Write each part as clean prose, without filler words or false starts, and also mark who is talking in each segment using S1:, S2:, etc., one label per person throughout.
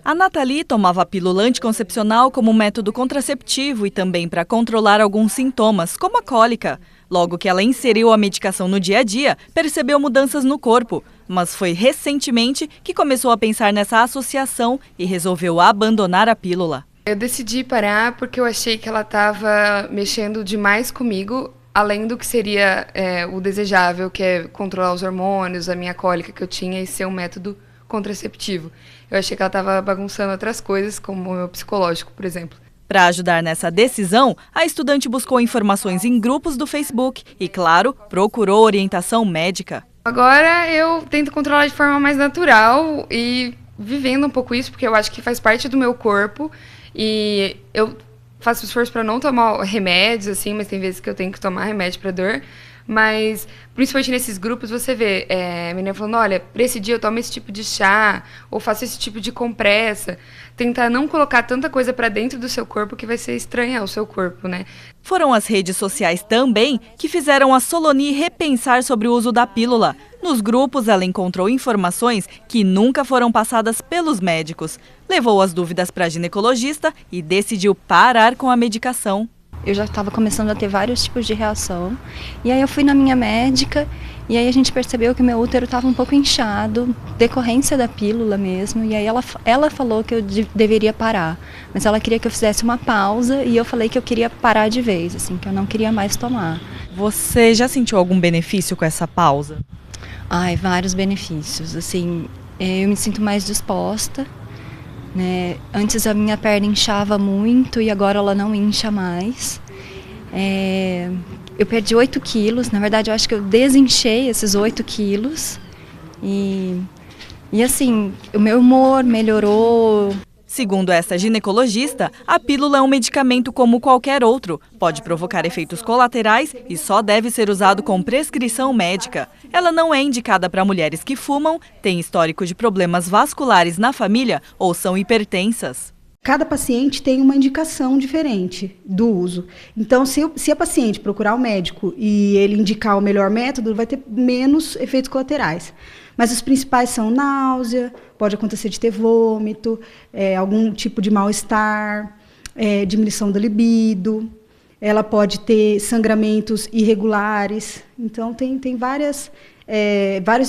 S1: A Nathalie tomava a pílula anticoncepcional como método contraceptivo e também para controlar alguns sintomas, como a cólica. Logo que ela inseriu a medicação no dia a dia, percebeu mudanças no corpo. Mas foi recentemente que começou a pensar nessa associação e resolveu abandonar a pílula.
S2: Eu decidi parar porque eu achei que ela estava mexendo demais comigo, além do que seria o desejável, que é controlar os hormônios, a minha cólica que eu tinha e ser um método contraceptivo. Eu achei que ela estava bagunçando outras coisas, como o meu psicológico, por exemplo.
S1: Para ajudar nessa decisão, a estudante buscou informações em grupos do Facebook e, claro, procurou orientação médica.
S2: Agora eu tento controlar de forma mais natural e vivendo um pouco isso, porque eu acho que faz parte do meu corpo e eu faço esforço para não tomar remédios, assim, mas tem vezes que eu tenho que tomar remédio para dor. Mas, principalmente nesses grupos, você vê a menina falando, olha, para esse dia eu tomo esse tipo de chá, ou faço esse tipo de compressa. Tentar não colocar tanta coisa para dentro do seu corpo que vai ser estranha ao seu corpo, né?
S1: Foram as redes sociais também que fizeram a Soloni repensar sobre o uso da pílula. Nos grupos, ela encontrou informações que nunca foram passadas pelos médicos. Levou as dúvidas para a ginecologista e decidiu parar com a medicação.
S3: Eu já estava começando a ter vários tipos de reação. E aí eu fui na minha médica e aí a gente percebeu que meu útero estava um pouco inchado, decorrência da pílula mesmo. E aí ela falou que eu deveria parar. Mas ela queria que eu fizesse uma pausa e eu falei que eu queria parar de vez, assim, que eu não queria mais tomar.
S1: Você já sentiu algum benefício com essa pausa?
S3: Ai, vários benefícios. Assim, eu me sinto mais disposta. Né? Antes a minha perna inchava muito e agora ela não incha mais. Eu perdi 8 quilos, na verdade eu acho que eu desinchei esses 8 quilos. E assim, o meu humor melhorou.
S1: Segundo essa ginecologista, a pílula é um medicamento como qualquer outro. Pode provocar efeitos colaterais e só deve ser usado com prescrição médica. Ela não é indicada para mulheres que fumam, têm histórico de problemas vasculares na família ou são hipertensas.
S4: Cada paciente tem uma indicação diferente do uso. Então, se a paciente procurar o médico e ele indicar o melhor método, vai ter menos efeitos colaterais. Mas os principais são náusea, pode acontecer de ter vômito, algum tipo de mal-estar, diminuição da libido, ela pode ter sangramentos irregulares. Então, tem vários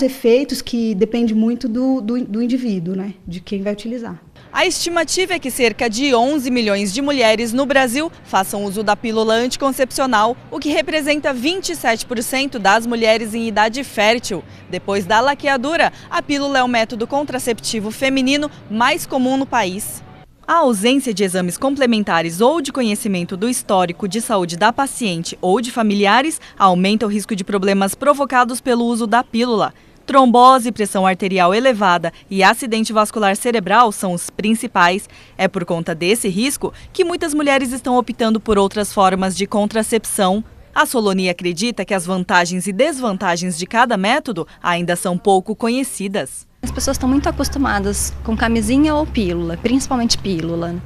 S4: efeitos que dependem muito do indivíduo, né, de quem vai utilizar.
S1: A estimativa é que cerca de 11 milhões de mulheres no Brasil façam uso da pílula anticoncepcional, o que representa 27% das mulheres em idade fértil. Depois da laqueadura, a pílula é o método contraceptivo feminino mais comum no país. A ausência de exames complementares ou de conhecimento do histórico de saúde da paciente ou de familiares aumenta o risco de problemas provocados pelo uso da pílula. Trombose, pressão arterial elevada e acidente vascular cerebral são os principais. É por conta desse risco que muitas mulheres estão optando por outras formas de contracepção. A Soloni acredita que as vantagens e desvantagens de cada método ainda são pouco conhecidas.
S3: As pessoas estão muito acostumadas com camisinha ou pílula, principalmente pílula.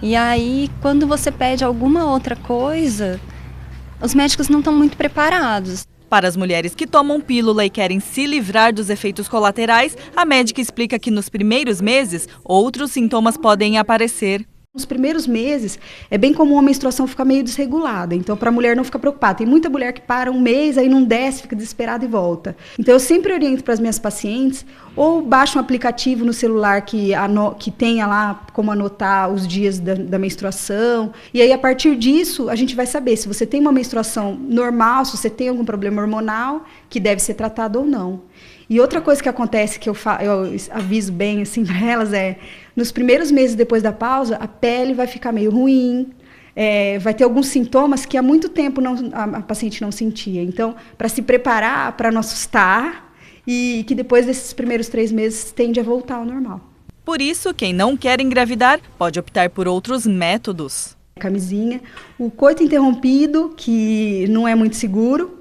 S3: E aí, quando você pede alguma outra coisa, os médicos não estão muito preparados.
S1: Para as mulheres que tomam pílula e querem se livrar dos efeitos colaterais, a médica explica que nos primeiros meses, outros sintomas podem aparecer.
S4: Nos primeiros meses, é bem comum a menstruação ficar meio desregulada. Então, para a mulher não ficar preocupada. Tem muita mulher que para um mês, aí não desce, fica desesperada e volta. Então, eu sempre oriento para as minhas pacientes, ou baixa um aplicativo no celular que tenha lá como anotar os dias da menstruação. E aí, a partir disso, a gente vai saber se você tem uma menstruação normal, se você tem algum problema hormonal, que deve ser tratado ou não. E outra coisa que acontece, que eu aviso bem assim para elas, nos primeiros meses depois da pausa, a pele vai ficar meio ruim, vai ter alguns sintomas que há muito tempo a paciente não sentia. Então, para se preparar, para não assustar, e que depois desses primeiros 3 meses tende a voltar ao normal.
S1: Por isso, quem não quer engravidar pode optar por outros métodos.
S4: Camisinha, o coito interrompido, que não é muito seguro.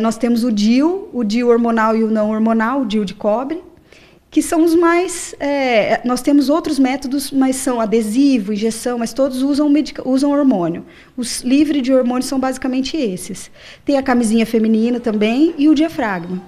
S4: Nós temos o DIU hormonal e o não hormonal, o DIU de cobre, que são os mais... nós temos outros métodos, mas são adesivo, injeção, mas todos usam hormônio. Os livres de hormônio são basicamente esses. Tem a camisinha feminina também e o diafragma.